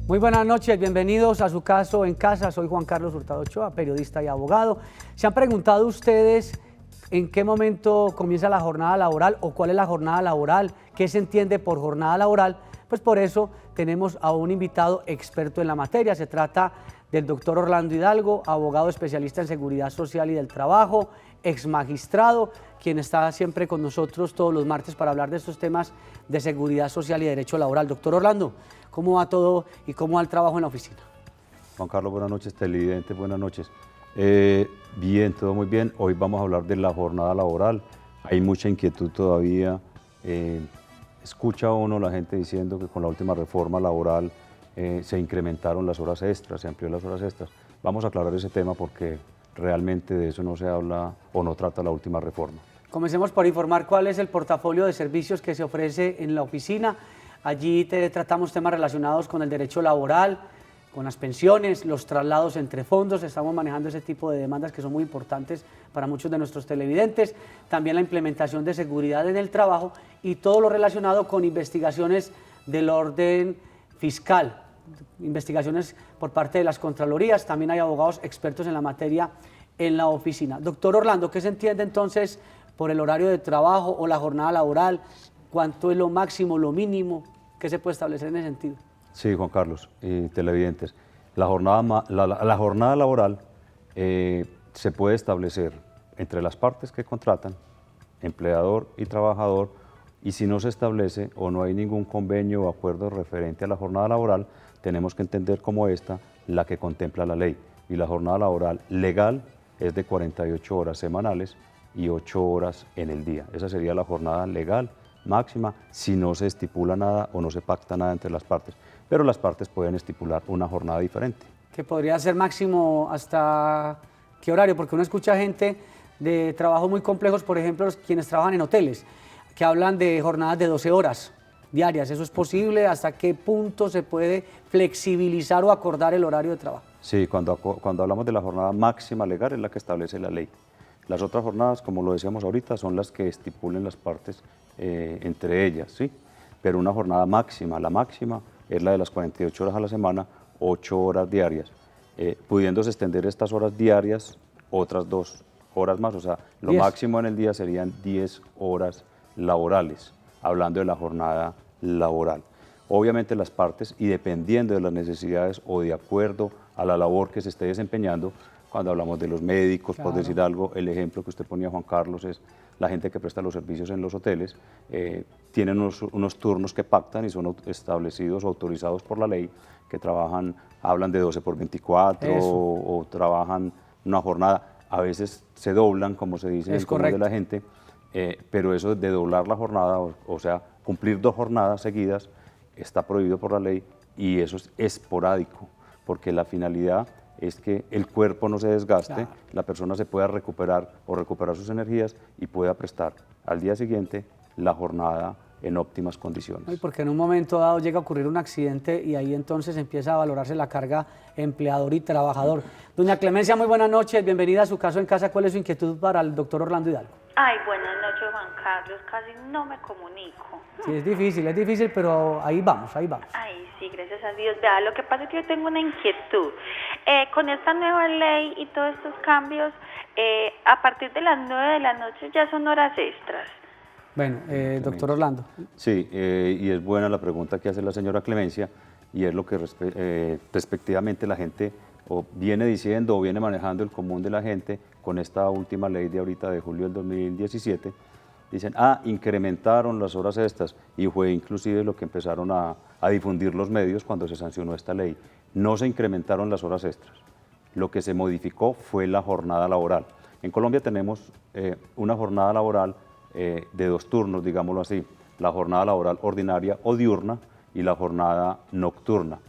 Muy buenas noches, bienvenidos a su caso en casa. Soy Juan Carlos Hurtado Ochoa, periodista y abogado. ¿Se han preguntado ustedes en qué momento comienza la jornada laboral o cuál es la jornada laboral? ¿Qué se entiende por jornada laboral? Pues por eso tenemos a un invitado experto en la materia. Se trata del doctor Orlando Hidalgo, abogado especialista en seguridad social y del trabajo, ex magistrado, quien está siempre con nosotros todos los martes para hablar de estos temas de seguridad social y derecho laboral. Doctor Orlando, ¿cómo va todo y cómo va el trabajo en la oficina? Juan Carlos, buenas noches, televidentes, buenas noches. Bien, todo muy bien. Hoy vamos a hablar de la jornada laboral. Hay mucha inquietud todavía. Escucha uno la gente diciendo que con la última reforma laboral se incrementaron las horas extras, se amplió las horas extras. Vamos a aclarar ese tema porque realmente de eso no se habla o no trata la última reforma. Comencemos por informar cuál es el portafolio de servicios que se ofrece en la oficina. Allí tratamos temas relacionados con el derecho laboral, con las pensiones, los traslados entre fondos. Estamos manejando ese tipo de demandas que son muy importantes para muchos de nuestros televidentes. También la implementación de seguridad en el trabajo y todo lo relacionado con investigaciones del orden fiscal, investigaciones por parte de las contralorías. También hay abogados expertos en la materia en la oficina. Doctor Orlando, ¿qué se entiende entonces por el horario de trabajo o la jornada laboral? ¿Cuánto es lo máximo, lo mínimo? ¿Qué se puede establecer en ese sentido? Sí, Juan Carlos y televidentes. La jornada laboral se puede establecer entre las partes que contratan, empleador y trabajador, y si no se establece o no hay ningún convenio o acuerdo referente a la jornada laboral, tenemos que entender como esta la que contempla la ley. Y la jornada laboral legal es de 48 horas semanales y 8 horas en el día. Esa sería la jornada legal máxima si no se estipula nada o no se pacta nada entre las partes. Pero las partes pueden estipular una jornada diferente. ¿Que podría ser máximo hasta qué horario? Porque uno escucha gente de trabajos muy complejos, por ejemplo, quienes trabajan en hoteles, que hablan de jornadas de 12 horas diarias. ¿Eso es posible? ¿Hasta qué punto se puede flexibilizar o acordar el horario de trabajo? Sí, cuando hablamos de la jornada máxima legal es la que establece la ley. Las otras jornadas, como lo decíamos ahorita, son las que estipulen las partes entre ellas, ¿sí? Pero una jornada máxima, la máxima es la de las 48 horas a la semana, 8 horas diarias, pudiéndose extender estas horas diarias otras 2 horas más, o sea, lo 10. máximo en el día serían 10 horas laborales, hablando de la jornada laboral. Obviamente las partes, y dependiendo de las necesidades o de acuerdo a la labor que se esté desempeñando, cuando hablamos de los médicos, Claro. por decir algo, el ejemplo que usted ponía, Juan Carlos, es la gente que presta los servicios en los hoteles, tienen unos turnos que pactan y son establecidos o autorizados por la ley, que trabajan, hablan de 12 por 24 o trabajan una jornada, a veces se doblan, como se dice en el común de la gente, pero eso de doblar la jornada, o sea, cumplir 2 jornadas seguidas, está prohibido por la ley y eso es esporádico, porque la finalidad es que el cuerpo no se desgaste, Claro. la persona se pueda recuperar o recuperar sus energías y pueda prestar al día siguiente la jornada en óptimas condiciones. Y porque en un momento dado llega a ocurrir un accidente y ahí entonces empieza a valorarse la carga empleador y trabajador. Doña Clemencia, muy buenas noches, bienvenida a su caso en casa. ¿Cuál es su inquietud para el doctor Orlando Hidalgo? Ay, buenas noches, Juan Carlos. Casi no me comunico. Sí, es difícil, pero ahí vamos, ahí vamos. Ay, sí, gracias a Dios. Vea, lo que pasa es que yo tengo una inquietud. Con esta nueva ley y todos estos cambios, a partir de las 9 de la noche ya son horas extras. Bueno, doctor Orlando. Sí, y es buena la pregunta que hace la señora Clemencia y es lo que respectivamente la gente o viene diciendo o viene manejando el común de la gente con esta última ley de ahorita de julio del 2017. Dicen, incrementaron las horas extras y fue inclusive lo que empezaron a difundir los medios cuando se sancionó esta ley. No se incrementaron las horas extras, lo que se modificó fue la jornada laboral. En Colombia tenemos una jornada laboral de 2 turnos, digámoslo así, la jornada laboral ordinaria o diurna y la jornada nocturna.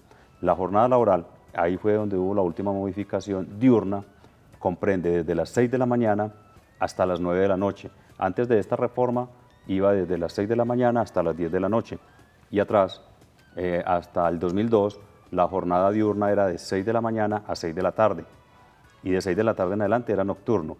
La jornada laboral, ahí fue donde hubo la última modificación, diurna, comprende desde las 6 de la mañana hasta las 9 de la noche. Antes de esta reforma iba desde las 6 de la mañana hasta las 10 de la noche y atrás, hasta el 2002, la jornada diurna era de 6 de la mañana a 6 de la tarde y de 6 de la tarde en adelante era nocturno.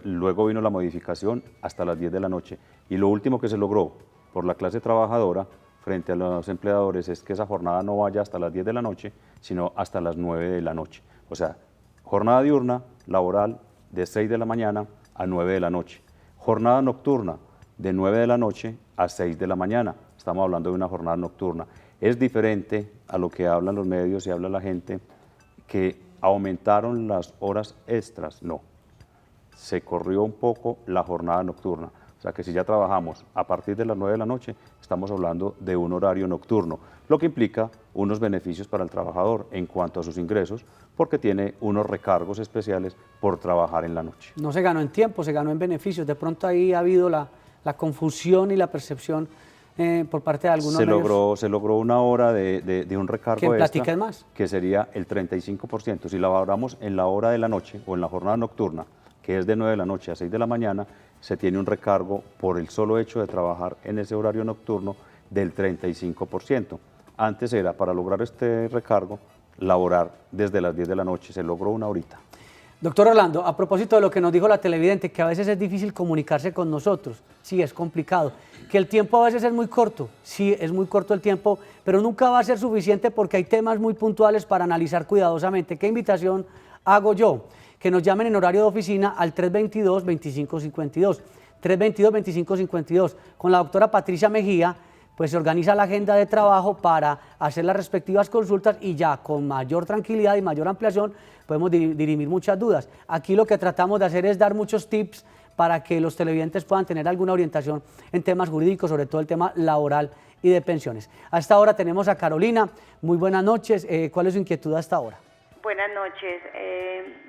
Luego vino la modificación hasta las 10 de la noche y lo último que se logró por la clase trabajadora frente a los empleadores es que esa jornada no vaya hasta las 10 de la noche, sino hasta las 9 de la noche. O sea, jornada diurna, laboral, de 6 de la mañana a 9 de la noche. Jornada nocturna, de 9 de la noche a 6 de la mañana. Estamos hablando de una jornada nocturna. Es diferente a lo que hablan los medios y habla la gente que aumentaron las horas extras. No, se corrió un poco la jornada nocturna. O sea que si ya trabajamos a partir de las 9 de la noche, estamos hablando de un horario nocturno, lo que implica unos beneficios para el trabajador en cuanto a sus ingresos, porque tiene unos recargos especiales por trabajar en la noche. No se ganó en tiempo, se ganó en beneficios. De pronto ahí ha habido la confusión y la percepción por parte de algunos medios. Se logró una hora de un recargo extra, más. que sería el 35%. Si la valoramos en la hora de la noche o en la jornada nocturna, que es de 9 de la noche a 6 de la mañana, se tiene un recargo por el solo hecho de trabajar en ese horario nocturno del 35%. Antes era, para lograr este recargo, laborar desde las 10 de la noche, se logró una horita. Doctor Orlando, a propósito de lo que nos dijo la televidente, que a veces es difícil comunicarse con nosotros, sí, es complicado, que el tiempo a veces es muy corto, sí, es muy corto el tiempo, pero nunca va a ser suficiente porque hay temas muy puntuales para analizar cuidadosamente. ¿Qué invitación hago yo? Que nos llamen en horario de oficina al 322-2552, 322-2552. Con la doctora Patricia Mejía, pues se organiza la agenda de trabajo para hacer las respectivas consultas y ya con mayor tranquilidad y mayor ampliación podemos dirimir muchas dudas. Aquí lo que tratamos de hacer es dar muchos tips para que los televidentes puedan tener alguna orientación en temas jurídicos, sobre todo el tema laboral y de pensiones. A esta hora tenemos a Carolina. Muy buenas noches. ¿Cuál es su inquietud hasta ahora? Buenas noches.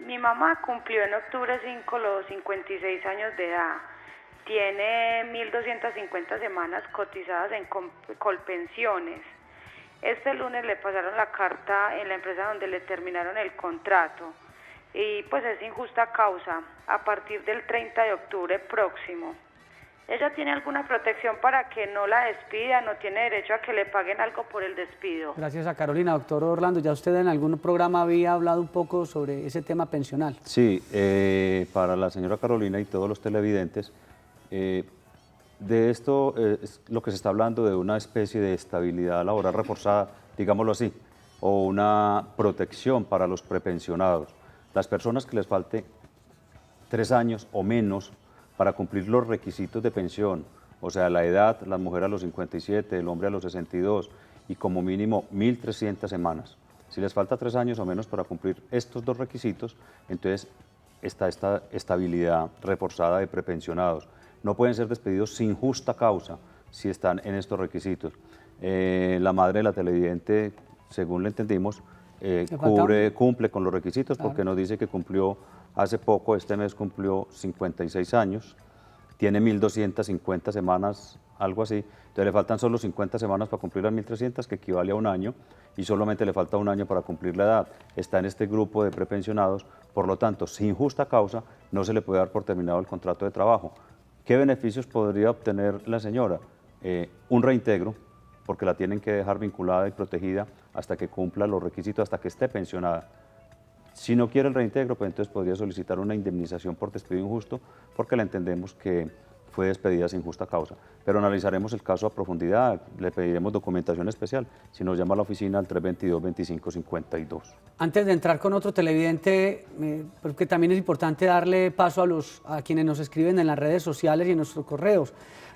Mi mamá cumplió en octubre 5 los 56 años de edad. Tiene 1.250 semanas cotizadas en Colpensiones. Este lunes le pasaron la carta en la empresa donde le terminaron el contrato y pues es injusta causa a partir del 30 de octubre próximo. ¿Ella tiene alguna protección para que no la despidan? ¿No tiene derecho a que le paguen algo por el despido? Gracias a Carolina. Doctor Orlando, ya usted en algún programa había hablado un poco sobre ese tema pensional. Sí, para la señora Carolina y todos los televidentes, de esto es lo que se está hablando de una especie de estabilidad laboral reforzada, digámoslo así, o una protección para los prepensionados. Las personas que les falte 3 años o menos para cumplir los requisitos de pensión, o sea, la edad, la mujer a los 57, el hombre a los 62 y como mínimo 1.300 semanas. Si les falta 3 años o menos para cumplir estos 2 requisitos, entonces está esta estabilidad reforzada de prepensionados. No pueden ser despedidos sin justa causa si están en estos requisitos. La madre de la televidente, según le entendimos, cumple con los requisitos, claro, porque nos dice que cumplió hace poco, este mes cumplió 56 años, tiene 1.250 semanas, algo así, entonces le faltan solo 50 semanas para cumplir las 1.300, que equivale a un año, y solamente le falta un año para cumplir la edad. Está en este grupo de prepensionados, por lo tanto, sin justa causa, no se le puede dar por terminado el contrato de trabajo. ¿Qué beneficios podría obtener la señora? Un reintegro, porque la tienen que dejar vinculada y protegida hasta que cumpla los requisitos, hasta que esté pensionada. Si no quiere el reintegro, pues entonces podría solicitar una indemnización por despido injusto, porque le entendemos que fue despedida sin justa causa. Pero analizaremos el caso a profundidad, le pediremos documentación especial, si nos llama a la oficina al 322-2552. Antes de entrar con otro televidente, porque también es importante darle paso a quienes nos escriben en las redes sociales y en nuestros correos.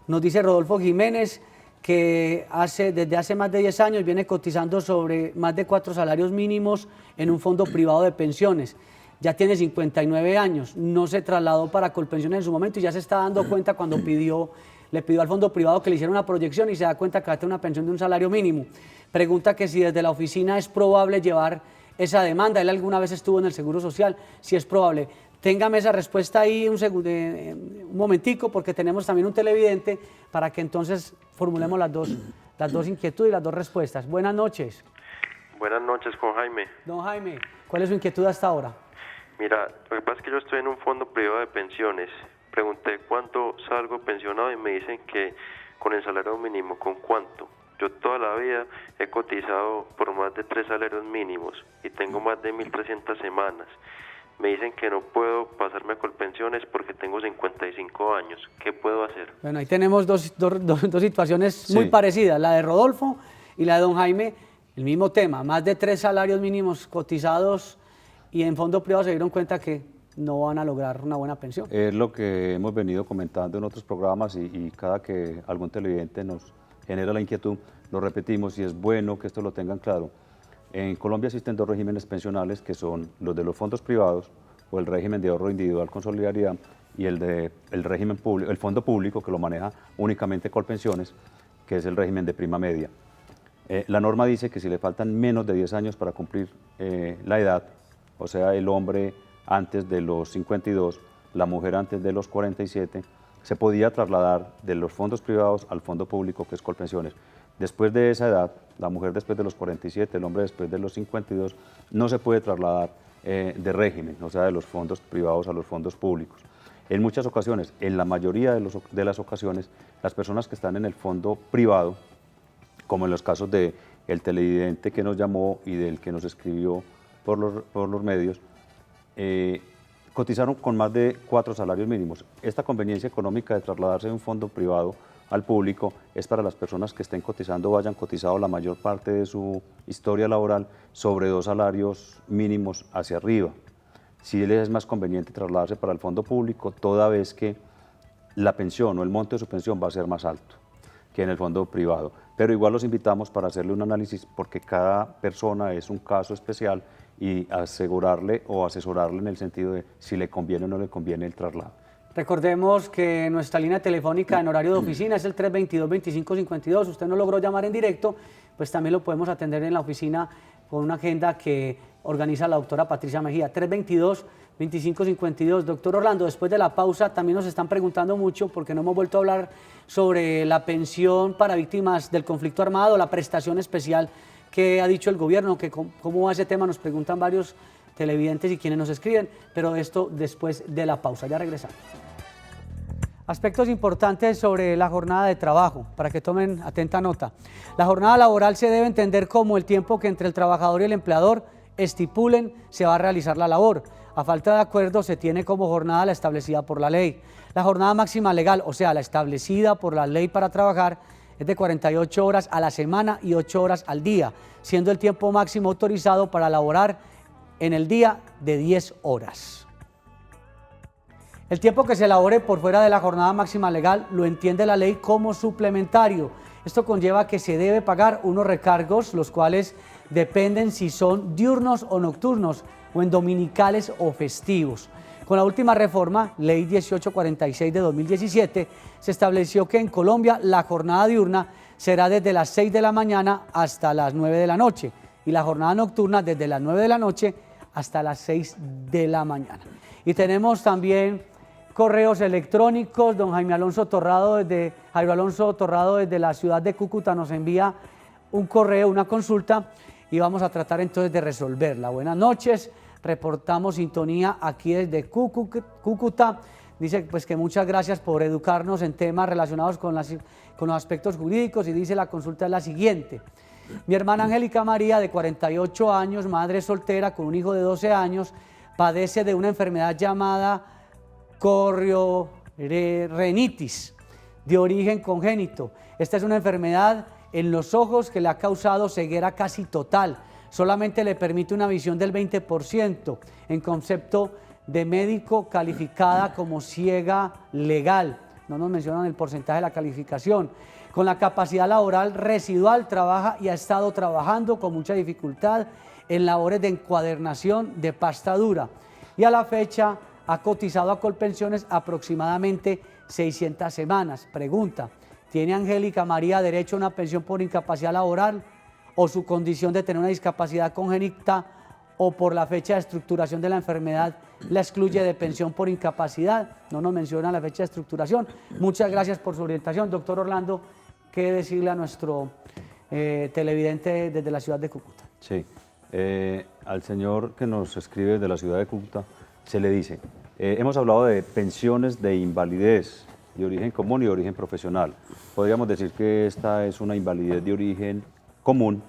Nos dice Rodolfo Jiménez que desde hace más de 10 años viene cotizando sobre más de 4 salarios mínimos en un fondo privado de pensiones. Ya tiene 59 años, no se trasladó para Colpensiones en su momento y ya se está dando cuenta cuando le pidió al fondo privado que le hiciera una proyección y se da cuenta que va a tener una pensión de un salario mínimo. Pregunta que si desde la oficina es probable llevar esa demanda. Él alguna vez estuvo en el Seguro Social, si es probable. Téngame esa respuesta ahí un momentico, porque tenemos también un televidente para que entonces formulemos las dos inquietudes y las 2 respuestas. Buenas noches. Buenas noches, con Jaime. Don Jaime, ¿cuál es su inquietud hasta ahora? Mira, lo que pasa es que yo estoy en un fondo privado de pensiones. Pregunté cuánto salgo pensionado y me dicen que con el salario mínimo, ¿con cuánto? Yo toda la vida he cotizado por más de 3 salarios mínimos y tengo más de 1.300 semanas. me dicen que no puedo pasarme a Colpensiones porque tengo 55 años. ¿Qué puedo hacer? Bueno, ahí tenemos dos situaciones muy Sí. parecidas, la de Rodolfo y la de don Jaime, el mismo tema, más de 3 salarios mínimos cotizados y en fondo privado se dieron cuenta que no van a lograr una buena pensión. Es lo que hemos venido comentando en otros programas y cada que algún televidente nos genera la inquietud, lo repetimos y es bueno que esto lo tengan claro. En Colombia existen 2 regímenes pensionales que son los de los fondos privados o el régimen de ahorro individual con solidaridad y el régimen público, el fondo público que lo maneja únicamente Colpensiones, que es el régimen de prima media. La norma dice que si le faltan menos de 10 años para cumplir la edad, o sea, el hombre antes de los 52, la mujer antes de los 47, se podía trasladar de los fondos privados al fondo público que es Colpensiones. Después de esa edad, la mujer después de los 47, el hombre después de los 52, no se puede trasladar de régimen, o sea, de los fondos privados a los fondos públicos. En muchas ocasiones, en la mayoría de las ocasiones, las personas que están en el fondo privado, como en los casos del televidente que nos llamó y del que nos escribió por los medios, cotizaron con más de 4 salarios mínimos. Esta conveniencia económica de trasladarse de un fondo privado al público es para las personas que estén cotizando o hayan cotizado la mayor parte de su historia laboral sobre 2 salarios mínimos hacia arriba. Sí les es más conveniente trasladarse para el fondo público toda vez que la pensión o el monto de su pensión va a ser más alto que en el fondo privado. Pero igual los invitamos para hacerle un análisis porque cada persona es un caso especial y asegurarle o asesorarle en el sentido de si le conviene o no le conviene el traslado. Recordemos que nuestra línea telefónica en horario de oficina es el 322-2552. Usted no logró llamar en directo, pues también lo podemos atender en la oficina con una agenda que organiza la doctora Patricia Mejía. 322-2552. Doctor Orlando, después de la pausa también nos están preguntando mucho porque no hemos vuelto a hablar sobre la pensión para víctimas del conflicto armado, la prestación especial que ha dicho el gobierno, que cómo va ese tema, nos preguntan varios televidentes y quienes nos escriben, pero esto después de la pausa. Ya regresamos. Aspectos importantes sobre la jornada de trabajo, para que tomen atenta nota. La jornada laboral se debe entender como el tiempo que entre el trabajador y el empleador estipulen se va a realizar la labor. A falta de acuerdo se tiene como jornada la establecida por la ley. La jornada máxima legal, o sea, la establecida por la ley para trabajar, es de 48 horas a la semana y 8 horas al día, siendo el tiempo máximo autorizado para laborar en el día de 10 horas. El tiempo que se labore por fuera de la jornada máxima legal lo entiende la ley como suplementario. Esto conlleva que se debe pagar unos recargos, los cuales dependen si son diurnos o nocturnos, o en dominicales o festivos. Con la última reforma, Ley 1846 de 2017, se estableció que en Colombia la jornada diurna será desde las 6 de la mañana hasta las 9 de la noche y la jornada nocturna desde las 9 de la noche hasta las 6 de la mañana. Y tenemos también correos electrónicos. Don Jairo Alonso Torrado desde la ciudad de Cúcuta nos envía un correo, una consulta, y vamos a tratar entonces de resolverla. Buenas noches, reportamos sintonía aquí desde Cúcuta. Dice pues que muchas gracias por educarnos en temas relacionados con los aspectos jurídicos, y dice la consulta es la siguiente. Mi hermana Angélica María, de 48 años, madre soltera con un hijo de 12 años, padece de una enfermedad llamada corioreinitis, de origen congénito. Esta es una enfermedad en los ojos que le ha causado ceguera casi total. Solamente le permite una visión del 20%, en concepto de médico calificada como ciega legal. No nos mencionan el porcentaje de la calificación. Con la capacidad laboral residual trabaja y ha estado trabajando con mucha dificultad en labores de encuadernación de pasta dura. Y a la fecha ha cotizado a Colpensiones aproximadamente 600 semanas. Pregunta, ¿tiene Angélica María derecho a una pensión por incapacidad laboral o su condición de tener una discapacidad congénita o por la fecha de estructuración de la enfermedad la excluye de pensión por incapacidad? No nos menciona la fecha de estructuración. Muchas gracias por su orientación. Doctor Orlando, ¿qué decirle a nuestro televidente desde la ciudad de Cúcuta? Sí, al señor que nos escribe de la ciudad de Cúcuta se le dice, hemos hablado de pensiones de invalidez de origen común y de origen profesional. Podríamos decir que esta es una invalidez de origen común,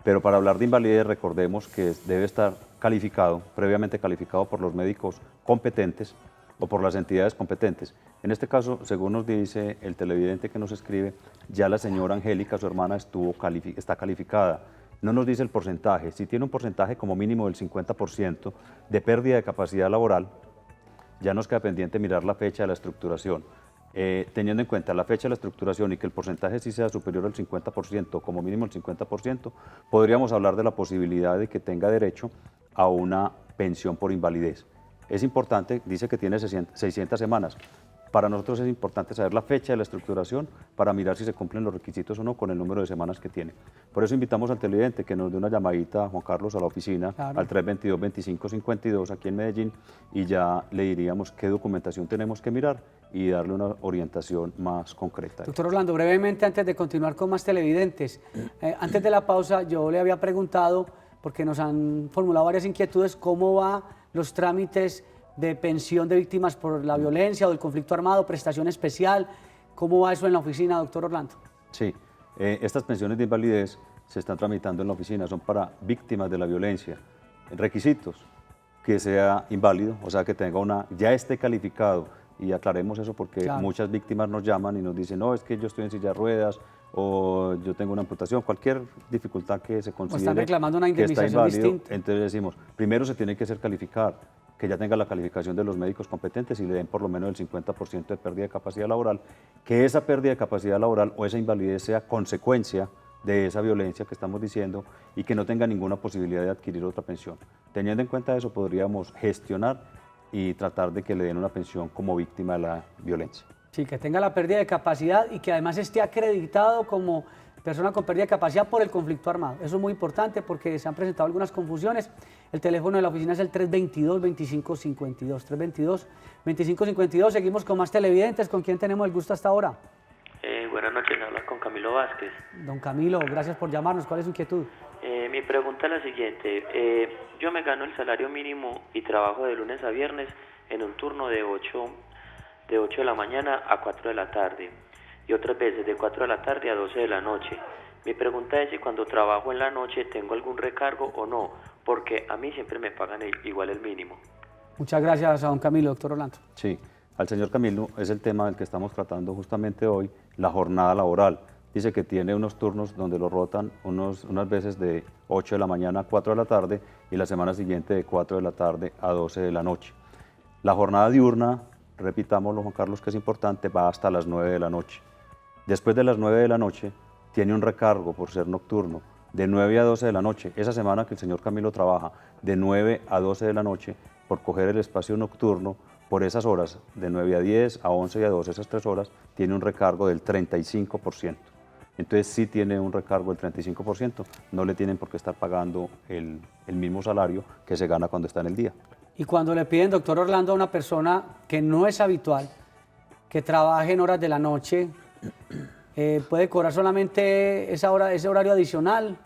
pero para hablar de invalidez recordemos que debe estar calificado, previamente calificado por los médicos competentes o por las entidades competentes. En este caso, según nos dice el televidente que nos escribe, ya la señora Angélica, su hermana, está calificada. No nos dice el porcentaje. Si tiene un porcentaje como mínimo del 50% de pérdida de capacidad laboral, ya nos queda pendiente mirar la fecha de la estructuración. Teniendo en cuenta la fecha de la estructuración y que el porcentaje sí sea superior al 50%, como mínimo el 50%, podríamos hablar de la posibilidad de que tenga derecho a una pensión por invalidez. Es importante, dice que tiene 600 semanas. Para nosotros es importante saber la fecha de la estructuración para mirar si se cumplen los requisitos o no con el número de semanas que tiene. Por eso invitamos al televidente que nos dé una llamadita, Juan Carlos, a la oficina, claro, al 322-2552 aquí en Medellín, y ya le diríamos qué documentación tenemos que mirar y darle una orientación más concreta. Doctor Orlando, brevemente antes de continuar con más televidentes, antes de la pausa yo le había preguntado, porque nos han formulado varias inquietudes, cómo van los trámites de pensión de víctimas por la violencia o del conflicto armado, prestación especial. ¿Cómo va eso en la oficina, doctor Orlando? Sí, estas pensiones de invalidez se están tramitando en la oficina, son para víctimas de la violencia. Requisitos: que sea inválido, o sea, que tenga ya esté calificado, y aclaremos eso porque claro, muchas víctimas nos llaman y nos dicen, no, es que yo estoy en silla de ruedas, o yo tengo una amputación, cualquier dificultad que se considere. O están reclamando una indemnización distinta. Entonces decimos, primero se tiene que hacer calificar, que ya tenga la calificación de los médicos competentes y le den por lo menos el 50% de pérdida de capacidad laboral, que esa pérdida de capacidad laboral o esa invalidez sea consecuencia de esa violencia que estamos diciendo y que no tenga ninguna posibilidad de adquirir otra pensión. Teniendo en cuenta eso, podríamos gestionar y tratar de que le den una pensión como víctima de la violencia. Sí, que tenga la pérdida de capacidad y que además esté acreditado como persona con pérdida de capacidad por el conflicto armado. Eso es muy importante porque se han presentado algunas confusiones. El teléfono de la oficina es el 322-2552. 322-2552. Seguimos con más televidentes. ¿Con quién tenemos el gusto hasta ahora? Buenas noches, habla con Camilo Vázquez. Don Camilo, gracias por llamarnos. ¿Cuál es su inquietud? Mi pregunta es la siguiente. Yo me gano el salario mínimo y trabajo de lunes a viernes en un turno de 8 de la mañana a 4 de la tarde y otras veces de 4 de la tarde a 12 de la noche. Mi pregunta es si cuando trabajo en la noche tengo algún recargo o no, porque a mí siempre me pagan igual el mínimo. Muchas gracias a don Camilo, doctor Orlando. Sí, al señor Camilo es el tema del que estamos tratando justamente hoy, la jornada laboral. Dice que tiene unos turnos donde lo rotan unas veces de 8 de la mañana a 4 de la tarde y la semana siguiente de 4 de la tarde a 12 de la noche. La jornada diurna, repitámoslo, Juan Carlos, que es importante, va hasta las 9 de la noche. Después de las 9 de la noche tiene un recargo por ser nocturno de 9 a 12 de la noche. Esa semana que el señor Camilo trabaja de 9 a 12 de la noche por coger el espacio nocturno, por esas horas de 9 a 10, a 11 y a 12, esas 3 horas, tiene un recargo del 35%. Entonces sí tiene un recargo del 35%, no le tienen por qué estar pagando el mismo salario que se gana cuando está en el día. Y cuando le piden, doctor Orlando, a una persona que no es habitual, que trabaje en horas de la noche, ¿puede cobrar solamente ese horario adicional?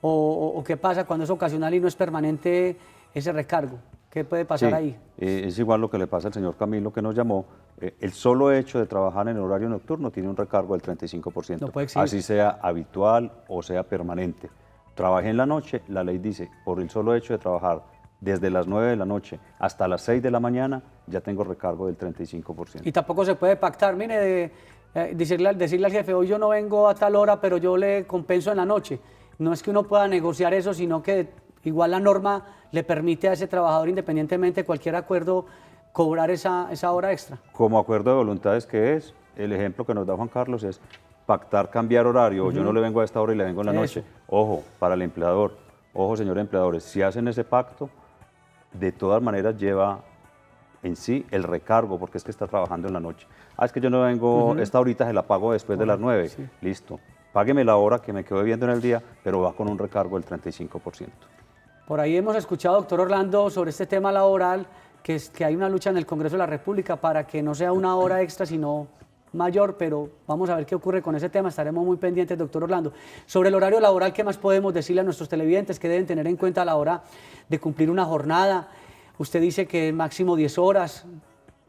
¿O qué pasa cuando es ocasional y no es permanente ese recargo? ¿Qué puede pasar ahí? Es igual lo que le pasa al señor Camilo que nos llamó. El solo hecho de trabajar en el horario nocturno tiene un recargo del 35%. No puede exigir. Así sea habitual o sea permanente. Trabaje en la noche, la ley dice, por el solo hecho de trabajar desde las 9 de la noche hasta las 6 de la mañana, ya tengo recargo del 35%. Y tampoco se puede pactar, mire, decirle al jefe, hoy yo no vengo a tal hora, pero yo le compenso en la noche. No es que uno pueda negociar eso, sino que igual la norma le permite a ese trabajador, independientemente de cualquier acuerdo, cobrar esa hora extra. Como acuerdo de voluntades que es, el ejemplo que nos da Juan Carlos es pactar cambiar horario. Yo no le vengo a esta hora y le vengo en la noche. Ojo, para el empleador, ojo señores empleadores, si hacen ese pacto, de todas maneras lleva en sí el recargo, porque es que está trabajando en la noche. Es que yo no vengo, esta horita se la pago después de las 9, sí. Listo. Págueme la hora que me quedo viendo en el día, pero va con un recargo del 35%. Por ahí hemos escuchado, doctor Orlando, sobre este tema laboral, que hay una lucha en el Congreso de la República para que no sea una hora extra, sino mayor, pero vamos a ver qué ocurre con ese tema, estaremos muy pendientes, doctor Orlando. Sobre el horario laboral, ¿qué más podemos decirle a nuestros televidentes que deben tener en cuenta a la hora de cumplir una jornada? Usted dice que máximo 10 horas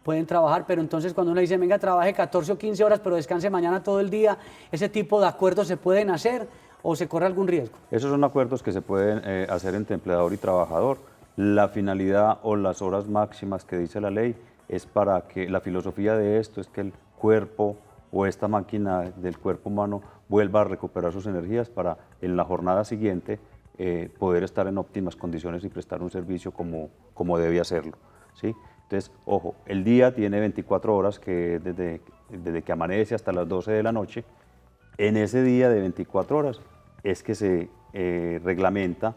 pueden trabajar, pero entonces cuando uno dice, venga, trabaje 14 o 15 horas, pero descanse mañana todo el día, ¿ese tipo de acuerdos se pueden hacer o se corre algún riesgo? Esos son acuerdos que se pueden hacer entre empleador y trabajador. La finalidad o las horas máximas que dice la ley es para que la filosofía de esto es que el cuerpo o esta máquina del cuerpo humano vuelva a recuperar sus energías para en la jornada siguiente poder estar en óptimas condiciones y prestar un servicio como debe hacerlo, ¿sí? Entonces, ojo, el día tiene 24 horas que desde que amanece hasta las 12 de la noche. En ese día de 24 horas es que se reglamenta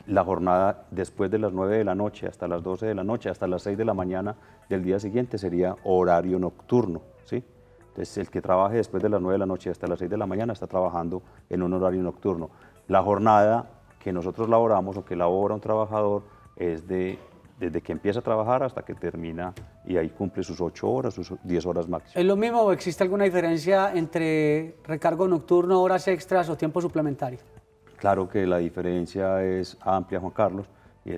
la jornada después de las 9 de la noche hasta las 12 de la noche, hasta las 6 de la mañana del día siguiente sería horario nocturno, ¿sí? Entonces, el que trabaje después de las 9 de la noche hasta las 6 de la mañana está trabajando en un horario nocturno. La jornada que nosotros laboramos o que labora un trabajador es desde que empieza a trabajar hasta que termina y ahí cumple sus 8 horas, sus 10 horas máximas. ¿Es lo mismo o existe alguna diferencia entre recargo nocturno, horas extras o tiempo suplementario? Claro que la diferencia es amplia, Juan Carlos, y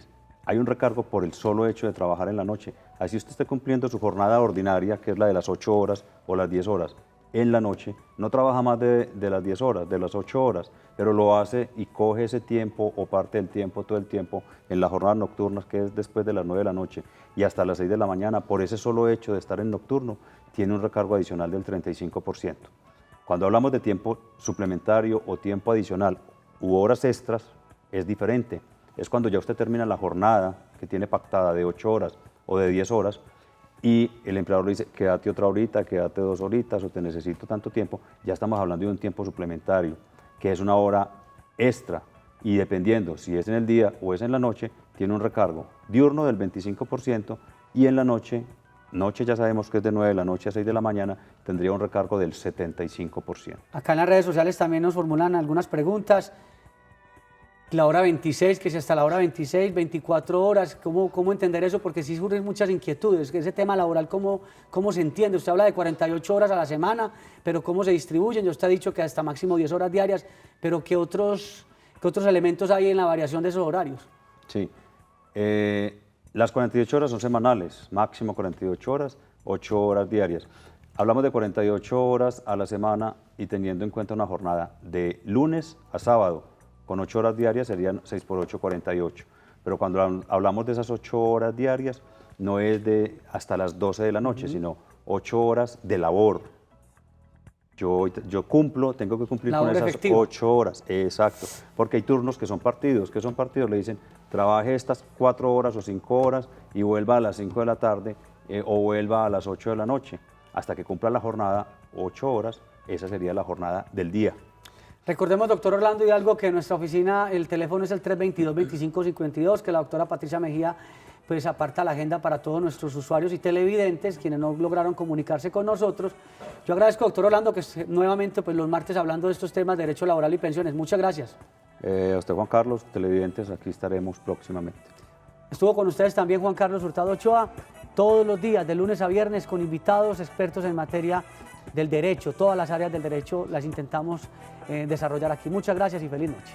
hay un recargo por el solo hecho de trabajar en la noche. Así usted esté cumpliendo su jornada ordinaria, que es la de las 8 horas o las 10 horas, en la noche, no trabaja más de las 10 horas, de las 8 horas, pero lo hace y coge ese tiempo o parte del tiempo, todo el tiempo, en las jornadas nocturnas, que es después de las 9 de la noche y hasta las 6 de la mañana, por ese solo hecho de estar en nocturno, tiene un recargo adicional del 35%. Cuando hablamos de tiempo suplementario o tiempo adicional u horas extras, es diferente. Es cuando ya usted termina la jornada que tiene pactada de 8 horas o de 10 horas y el empleador le dice, quédate otra horita, quédate 2 horitas o te necesito tanto tiempo, ya estamos hablando de un tiempo suplementario, que es una hora extra y dependiendo si es en el día o es en la noche, tiene un recargo diurno del 25% y en la noche ya sabemos que es de 9 de la noche a 6 de la mañana, tendría un recargo del 75%. Acá en las redes sociales también nos formulan algunas preguntas. La hora 26, que si hasta la hora 26, 24 horas, ¿cómo entender eso? Porque sí surgen muchas inquietudes. Ese tema laboral, ¿cómo se entiende? Usted habla de 48 horas a la semana, pero ¿cómo se distribuyen? Usted ha dicho que hasta máximo 10 horas diarias, pero ¿qué otros elementos hay en la variación de esos horarios? Sí, las 48 horas son semanales, máximo 48 horas, 8 horas diarias. Hablamos de 48 horas a la semana y teniendo en cuenta una jornada de lunes a sábado, con 8 horas diarias serían 6 por 8, 48. Pero cuando hablamos de esas 8 horas diarias, no es de hasta las 12 de la noche, sino 8 horas de labor. Yo tengo que cumplir con esas efectiva. 8 horas, exacto. Porque hay turnos que son partidos. ¿Qué son partidos? Le dicen, trabaje estas 4 horas o 5 horas y vuelva a las 5 de la tarde o vuelva a las 8 de la noche. Hasta que cumpla la jornada, 8 horas, esa sería la jornada del día. Recordemos, doctor Orlando Hidalgo, que en nuestra oficina el teléfono es el 322-2552, que la doctora Patricia Mejía pues aparta la agenda para todos nuestros usuarios y televidentes, quienes no lograron comunicarse con nosotros. Yo agradezco, doctor Orlando, que nuevamente pues, los martes hablando de estos temas de derecho laboral y pensiones. Muchas gracias. A usted, Juan Carlos, televidentes, aquí estaremos próximamente. Estuvo con ustedes también Juan Carlos Hurtado Ochoa, todos los días, de lunes a viernes, con invitados expertos en materia del derecho. Todas las áreas del derecho las intentamos desarrollar aquí. Muchas gracias y feliz noche.